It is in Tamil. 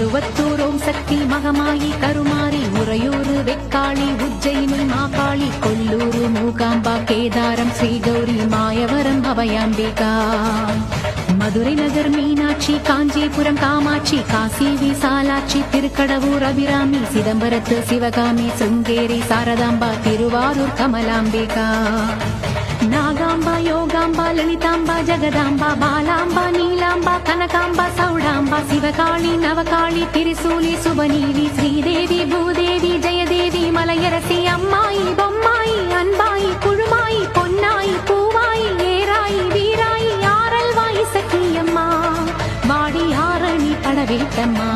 மருவத்தூர் ஓம் சக்தி மகமாயி கருமாரி உறையூர் வெக்காளி உஜ்ஜயினி மாகாளி கொல்லூர் மூகாம்பா கேதாரம் ஸ்ரீகௌரி மாயவரம் அபயாம்பிகா மதுரை நகர் மீனாட்சி காஞ்சிபுரம் காமாட்சி காசி விசாலாட்சி திருக்கடவூர் அபிராமி சிதம்பரத்து சிவகாமி சிருங்கேரி சாரதாம்பா திருவாரூர் கமலாம்பிகா நாகாம்பா யோகாம்பா லலிதாம்பா ஜெகதாம்பா பாலாம்பா நீலாம்பா கனகாம்பா சௌடாம்பா சிவகாளி நவகாளி திரிசூலி சுபநீதி ஸ்ரீதேவி பூதேவி ஜெயதேவி மலையரசி அம்மாயி பொம்மாயி அன்பாயி குழுமாயி பொன்னாயி பூவாயி ஏராயி வீராயி ஆரல்வாயி சக்கியம்மா வாடி ஆரணி படவேட்டம்மா